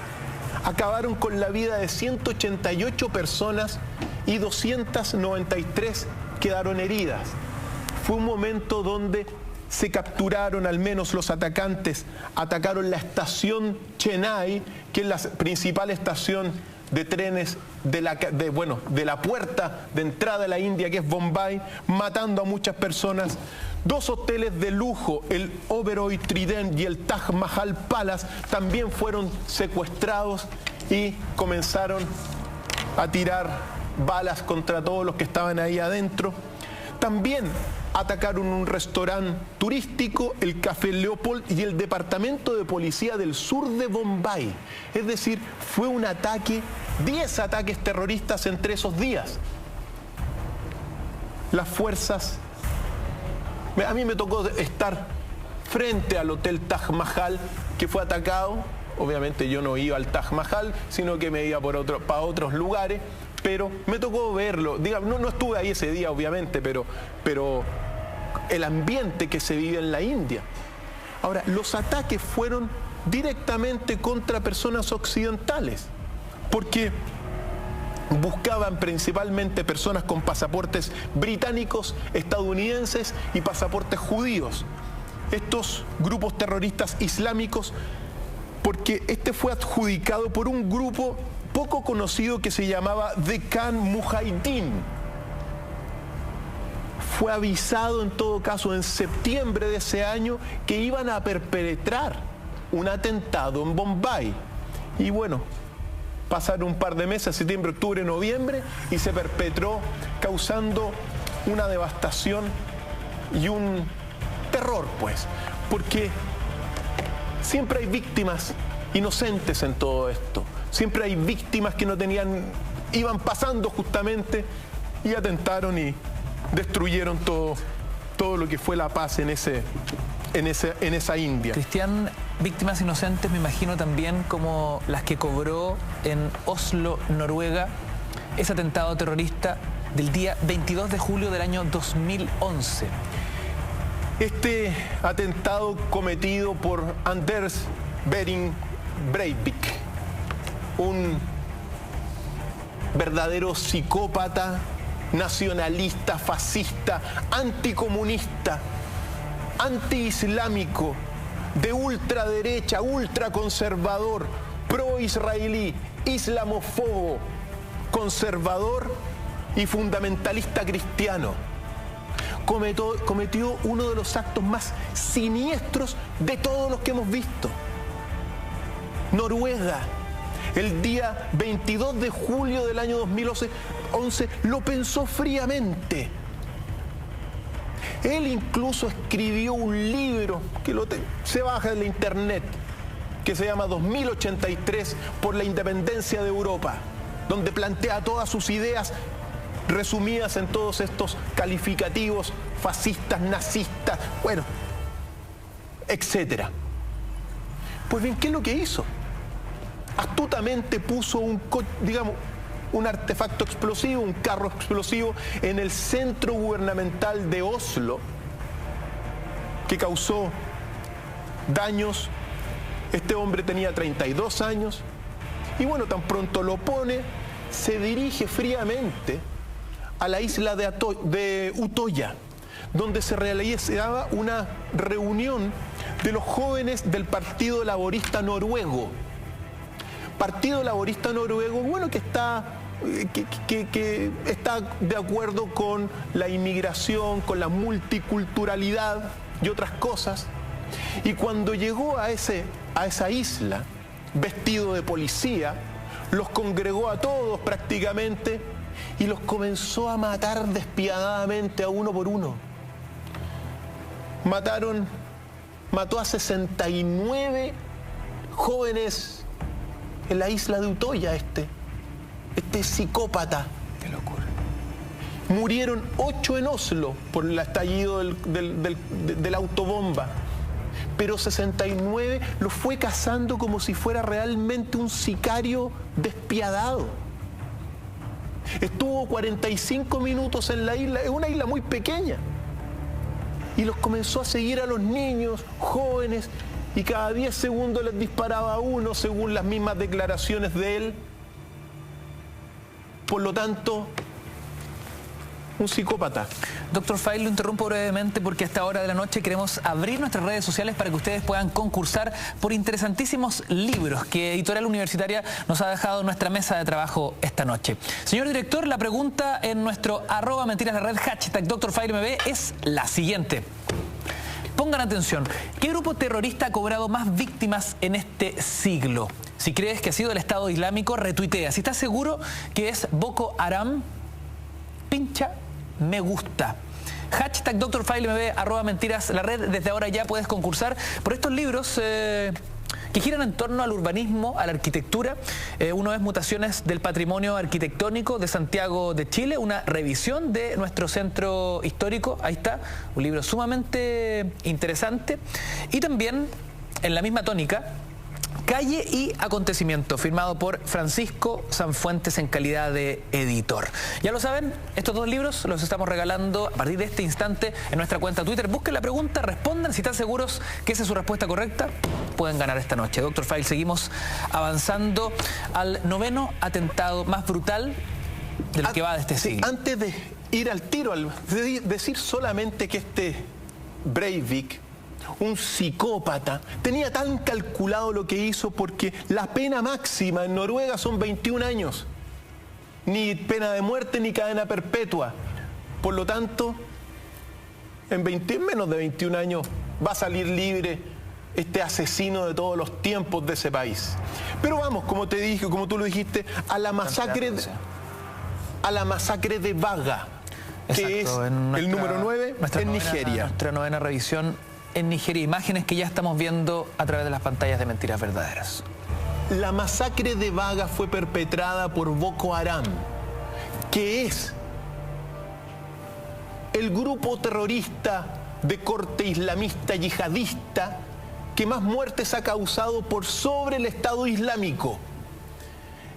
acabaron con la vida de 188 personas y 293 quedaron heridas. Fue un momento donde se capturaron, al menos los atacantes, atacaron la estación Chennai, que es la principal estación de trenes de la puerta de entrada a la India, que es Bombay, matando a muchas personas. 2 hoteles de lujo, el Oberoi Trident y el Taj Mahal Palace, también fueron secuestrados y comenzaron a tirar balas contra todos los que estaban ahí adentro. También atacaron un restaurante turístico, el Café Leopold y el departamento de policía del sur de Bombay. Es decir, fue un ataque, 10 ataques terroristas entre esos días. Las fuerzas... A mí me tocó estar frente al hotel Taj Mahal, que fue atacado. Obviamente yo no iba al Taj Mahal, sino que me iba para otros lugares, pero me tocó verlo. Digamos, no estuve ahí ese día, obviamente, pero el ambiente que se vive en la India. Ahora, los ataques fueron directamente contra personas occidentales, porque buscaban principalmente personas con pasaportes británicos, estadounidenses y pasaportes judíos. Estos grupos terroristas islámicos, porque este fue adjudicado por un grupo poco conocido que se llamaba Deccan Mujahideen. Fue avisado en todo caso en septiembre de ese año que iban a perpetrar un atentado en Bombay. Y bueno, pasaron un par de meses, septiembre, octubre, noviembre, y se perpetró, causando una devastación y un terror, pues, porque siempre hay víctimas inocentes en todo esto. Siempre hay víctimas que no tenían, iban pasando justamente y atentaron y destruyeron todo lo que fue la paz en esa India. Cristian, víctimas inocentes me imagino también como las que cobró en Oslo, Noruega, ese atentado terrorista del día 22 de julio del año 2011. Este atentado cometido por Anders Behring Breivik, un verdadero psicópata, nacionalista, fascista, anticomunista, antiislámico, de ultraderecha, ultraconservador, pro-israelí, islamófobo, conservador y fundamentalista cristiano. Cometió uno de los actos más siniestros de todos los que hemos visto. Noruega, el día 22 de julio del año 2011, lo pensó fríamente. Él incluso escribió un libro que se baja de la internet, que se llama 2083 por la independencia de Europa, donde plantea todas sus ideas resumidas en todos estos calificativos fascistas, nazistas, bueno, etcétera. Pues bien, ¿qué es lo que hizo? Astutamente puso un artefacto explosivo, un carro explosivo en el centro gubernamental de Oslo, que causó daños. Este hombre tenía 32 años y bueno, tan pronto lo pone, se dirige fríamente a la isla de Utoya, donde se realizaba una reunión de los jóvenes del Partido Laborista Noruego. Partido Laborista Noruego, bueno, que está de acuerdo con la inmigración, con la multiculturalidad y otras cosas. Y cuando llegó a esa isla, vestido de policía, los congregó a todos prácticamente y los comenzó a matar despiadadamente a uno por uno. Mató a 69 jóvenes en la isla de Utoya, este psicópata. Qué locura. Murieron 8 en Oslo por el estallido de la autobomba. Pero 69 los fue cazando como si fuera realmente un sicario despiadado. Estuvo 45 minutos en la isla, es una isla muy pequeña. Y los comenzó a seguir a los niños, jóvenes, y cada 10 segundos les disparaba a uno, según las mismas declaraciones de él. Por lo tanto, un psicópata. Doctor File, lo interrumpo brevemente porque a esta hora de la noche queremos abrir nuestras redes sociales para que ustedes puedan concursar por interesantísimos libros que Editorial Universitaria nos ha dejado en nuestra mesa de trabajo esta noche. Señor director, la pregunta en nuestro @mentiras_la_red, #DrFileMB, es la siguiente. Pongan atención, ¿qué grupo terrorista ha cobrado más víctimas en este siglo? Si crees que ha sido el Estado Islámico, retuitea. Si estás seguro que es Boko Haram, pincha me gusta. #DrFileMB, @mentiras_la_red. Desde ahora ya puedes concursar por estos libros que giran en torno al urbanismo, a la arquitectura. Uno es Mutaciones del Patrimonio Arquitectónico de Santiago de Chile, una revisión de nuestro centro histórico. Ahí está, un libro sumamente interesante. Y también, en la misma tónica, Calle y Acontecimiento, firmado por Francisco Sanfuentes en calidad de editor. Ya lo saben, estos dos libros los estamos regalando a partir de este instante en nuestra cuenta Twitter. Busquen la pregunta, respondan. Si están seguros que esa es su respuesta correcta, pueden ganar esta noche. Doctor File, seguimos avanzando al 9º atentado más brutal de lo que va de este siglo. Antes de ir al tiro, decir solamente que este Breivik, un psicópata, tenía tan calculado lo que hizo, porque la pena máxima en Noruega son 21 años. Ni pena de muerte ni cadena perpetua. Por lo tanto, en menos de 21 años va a salir libre este asesino de todos los tiempos de ese país. Pero vamos, como te dije, como tú lo dijiste, a la masacre de Baga, que es el número 9 en Nigeria. Nuestra 9ª revisión en Nigeria, imágenes que ya estamos viendo a través de las pantallas de Mentiras Verdaderas. La masacre de Baga fue perpetrada por Boko Haram, que es el grupo terrorista de corte islamista yihadista que más muertes ha causado por sobre el Estado Islámico.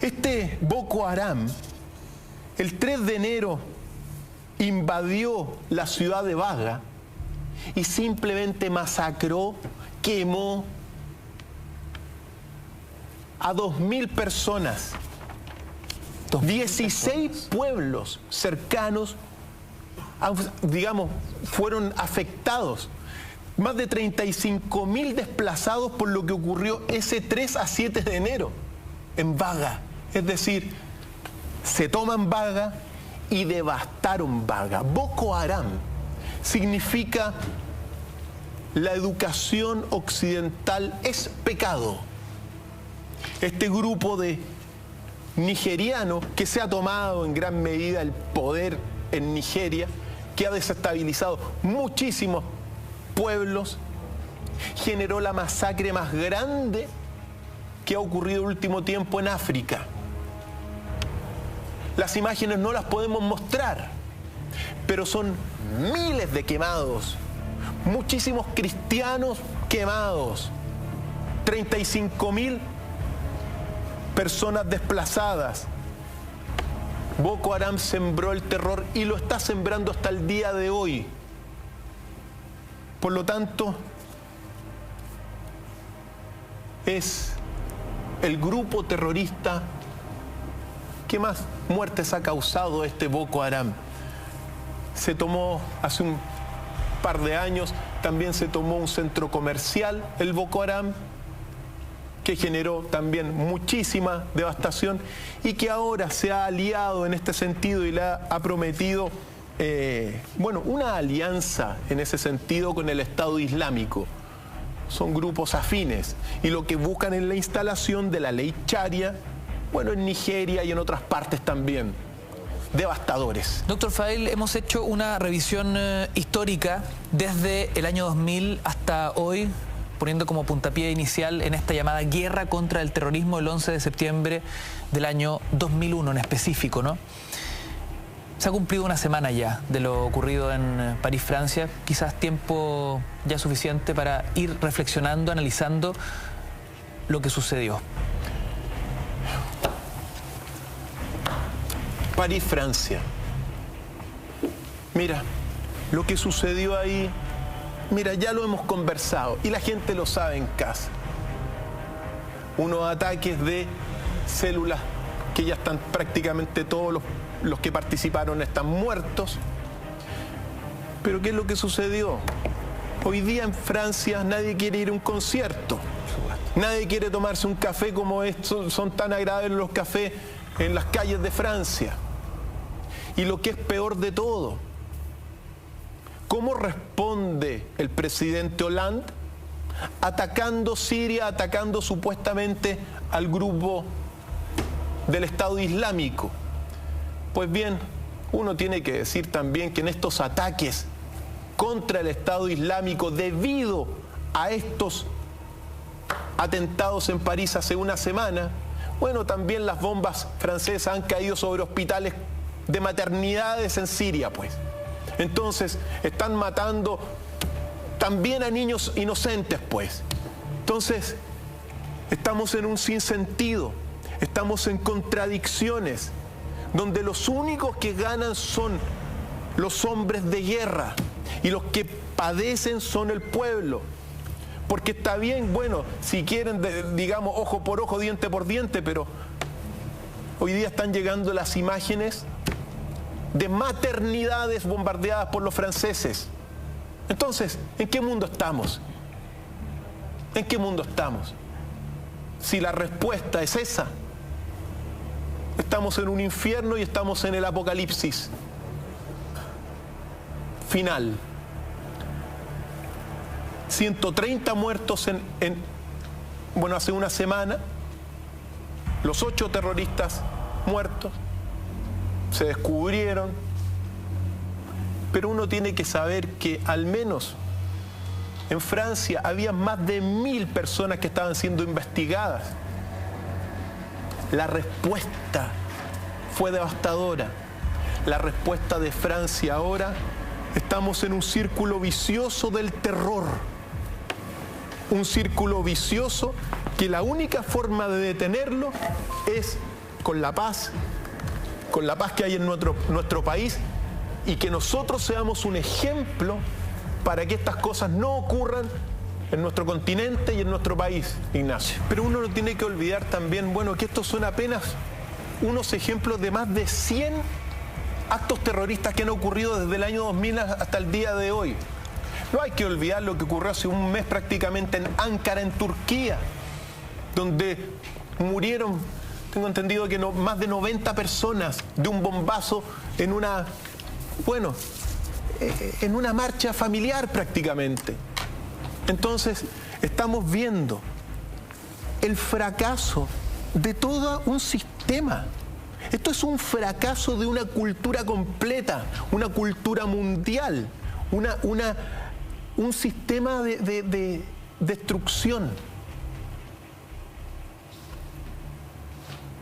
Este Boko Haram, el 3 de enero, invadió la ciudad de Baga y simplemente masacró, quemó a 2000 personas. 16 pueblos cercanos, digamos, fueron afectados. Más de 35.000 desplazados por lo que ocurrió ese 3 a 7 de enero en Baga. Es decir, se toman Baga y devastaron Baga. Boko Haram significa la educación occidental es pecado. Este grupo de nigerianos que se ha tomado en gran medida el poder en Nigeria que ha desestabilizado muchísimos pueblos, generó la masacre más grande que ha ocurrido en el último tiempo en África. Las imágenes no las podemos mostrar, pero son miles de quemados, muchísimos cristianos quemados, 35.000 personas desplazadas. Boko Haram sembró el terror y lo está sembrando hasta el día de hoy. Por lo tanto, es el grupo terrorista que más muertes ha causado este Boko Haram. Se tomó hace un par de años, también se tomó un centro comercial, el Boko Haram, que generó también muchísima devastación y que ahora se ha aliado en este sentido y le ha prometido, una alianza en ese sentido con el Estado Islámico. Son grupos afines y lo que buscan es la instalación de la ley Sharia, en Nigeria y en otras partes también. Devastadores. Doctor Fadel, hemos hecho una revisión histórica desde el año 2000 hasta hoy, poniendo como puntapié inicial en esta llamada guerra contra el terrorismo el 11 de septiembre del año 2001 en específico, ¿no? Se ha cumplido una semana ya de lo ocurrido en París, Francia, quizás tiempo ya suficiente para ir reflexionando, analizando lo que sucedió. París, Francia. Mira, lo que sucedió ahí, ya lo hemos conversado y la gente lo sabe en casa. Unos ataques de células que ya están prácticamente todos los que participaron están muertos. Pero ¿qué es lo que sucedió? Hoy día en Francia nadie quiere ir a un concierto. Nadie quiere tomarse un café como estos, son tan agradables los cafés en las calles de Francia. Y lo que es peor de todo, ¿cómo responde el presidente Hollande? Atacando Siria, atacando supuestamente al grupo del Estado Islámico. Pues bien, uno tiene que decir también que en estos ataques contra el Estado Islámico, debido a estos atentados en París hace una semana, también las bombas francesas han caído sobre hospitales de maternidades en Siria, pues. Entonces, están matando también a niños inocentes, pues. Entonces, estamos en un sinsentido, estamos en contradicciones, donde los únicos que ganan son los hombres de guerra y los que padecen son el pueblo. Porque está bien, si quieren, digamos, ojo por ojo, diente por diente, pero hoy día están llegando las imágenes de maternidades bombardeadas por los franceses. Entonces, ¿en qué mundo estamos? ¿En qué mundo estamos? Si la respuesta es esa, estamos en un infierno y estamos en el apocalipsis final. 130 muertos hace una semana, los 8 terroristas muertos, se descubrieron, pero uno tiene que saber que al menos en Francia había más de 1000 personas que estaban siendo investigadas. La respuesta fue devastadora. La respuesta de Francia ahora, estamos en un círculo vicioso del terror. Un círculo vicioso que la única forma de detenerlo es con la paz que hay en nuestro país, y que nosotros seamos un ejemplo para que estas cosas no ocurran en nuestro continente y en nuestro país, Ignacio. Pero uno no tiene que olvidar también, que estos son apenas unos ejemplos de más de 100 actos terroristas que han ocurrido desde el año 2000 hasta el día de hoy. No hay que olvidar lo que ocurrió hace un mes prácticamente en Ankara, en Turquía, donde murieron, tengo entendido que más de 90 personas de un bombazo en una marcha familiar prácticamente. Entonces, estamos viendo el fracaso de todo un sistema. Esto es un fracaso de una cultura completa, una cultura mundial, un sistema de destrucción.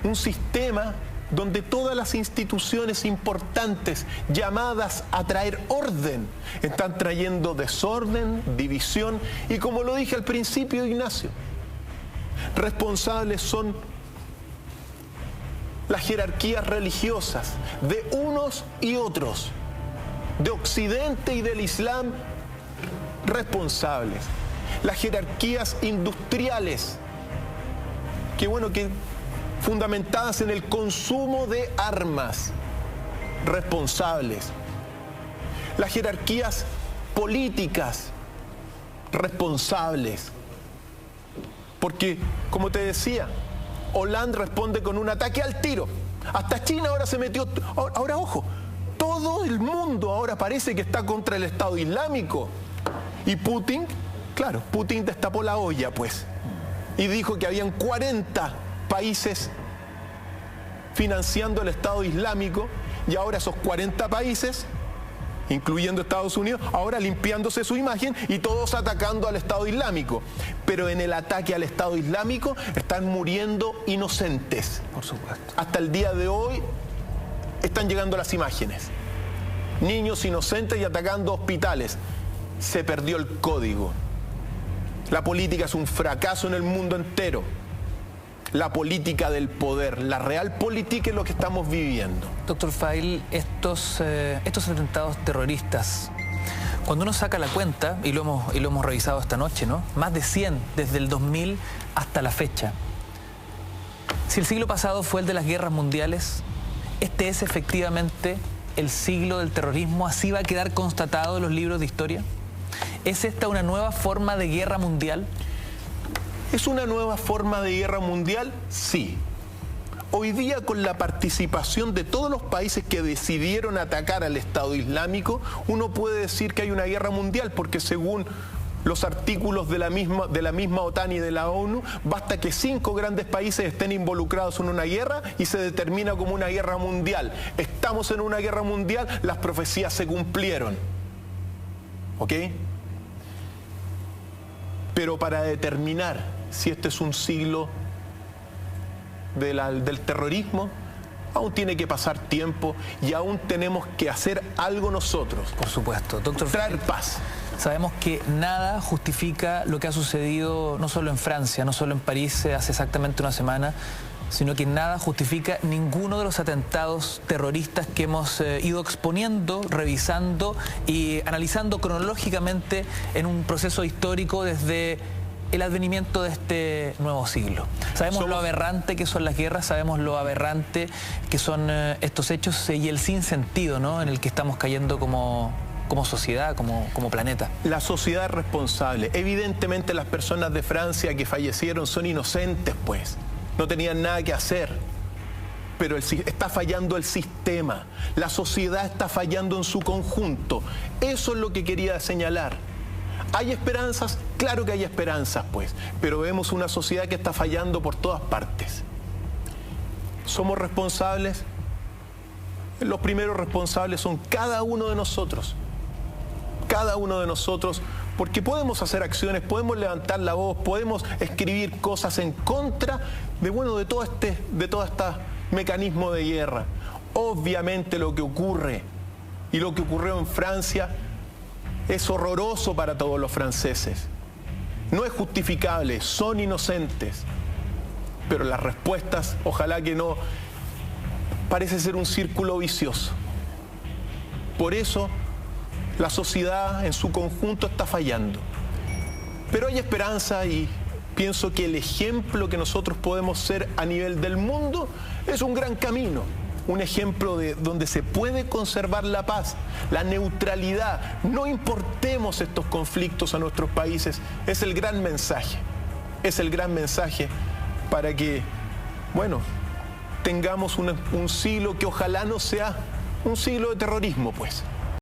Un sistema donde todas las instituciones importantes llamadas a traer orden están trayendo desorden, división y, como lo dije al principio, Ignacio, responsables son las jerarquías religiosas de unos y otros, de Occidente y del Islam, responsables. Las jerarquías industriales, que fundamentadas en el consumo de armas, responsables. Las jerarquías políticas, responsables. Porque, como te decía, Hollande responde con un ataque al tiro. Hasta China ahora se metió. Ahora, ojo, todo el mundo ahora parece que está contra el Estado Islámico. Y Putin, claro, Putin destapó la olla, pues. Y dijo que habían 40 países financiando el Estado Islámico, y ahora esos 40 países, incluyendo Estados Unidos, ahora limpiándose su imagen y todos atacando al Estado Islámico. Pero en el ataque al Estado Islámico están muriendo inocentes. Por supuesto. Hasta el día de hoy están llegando las imágenes. Niños inocentes y atacando hospitales. Se perdió el código. La política es un fracaso en el mundo entero. La política del poder, la realpolitik es lo que estamos viviendo. Doctor Feil, estos atentados terroristas, cuando uno saca la cuenta, y lo hemos revisado esta noche, ¿no? Más de 100 desde el 2000 hasta la fecha. Si el siglo pasado fue el de las guerras mundiales, este es efectivamente el siglo del terrorismo. ¿Así va a quedar constatado en los libros de historia? ¿Es esta una nueva forma de guerra mundial? ¿Es una nueva forma de guerra mundial? Sí. Hoy día, con la participación de todos los países que decidieron atacar al Estado Islámico, uno puede decir que hay una guerra mundial, porque según los artículos de la misma OTAN y de la ONU, basta que 5 grandes países estén involucrados en una guerra y se determina como una guerra mundial. Estamos en una guerra mundial, las profecías se cumplieron. ¿Ok? Pero para determinar si este es un siglo del terrorismo, aún tiene que pasar tiempo y aún tenemos que hacer algo nosotros. Por supuesto. Doctor, traer paz. Sabemos que nada justifica lo que ha sucedido no solo en Francia, no solo en París hace exactamente una semana, sino que nada justifica ninguno de los atentados terroristas que hemos ido exponiendo, revisando y analizando cronológicamente en un proceso histórico desde el advenimiento de este nuevo siglo. Sabemos lo aberrante que son las guerras, sabemos lo aberrante que son estos hechos y el sinsentido, ¿no?, en el que estamos cayendo como sociedad, como planeta. La sociedad es responsable. Evidentemente las personas de Francia que fallecieron son inocentes, pues. No tenían nada que hacer. Pero está fallando el sistema. La sociedad está fallando en su conjunto. Eso es lo que quería señalar. ¿Hay esperanzas? Claro que hay esperanzas, pues. Pero vemos una sociedad que está fallando por todas partes. ¿Somos responsables? Los primeros responsables son cada uno de nosotros. Cada uno de nosotros, porque podemos hacer acciones, podemos levantar la voz, podemos escribir cosas en contra de todo este mecanismo de guerra. Obviamente lo que ocurre y lo que ocurrió en Francia es horroroso para todos los franceses. No es justificable, son inocentes. Pero las respuestas, ojalá que no, parece ser un círculo vicioso. Por eso la sociedad en su conjunto está fallando. Pero hay esperanza y pienso que el ejemplo que nosotros podemos ser a nivel del mundo es un gran camino. Un ejemplo de donde se puede conservar la paz, la neutralidad. No importemos estos conflictos a nuestros países. Es el gran mensaje. Es el gran mensaje para que, tengamos un siglo que ojalá no sea un siglo de terrorismo, pues.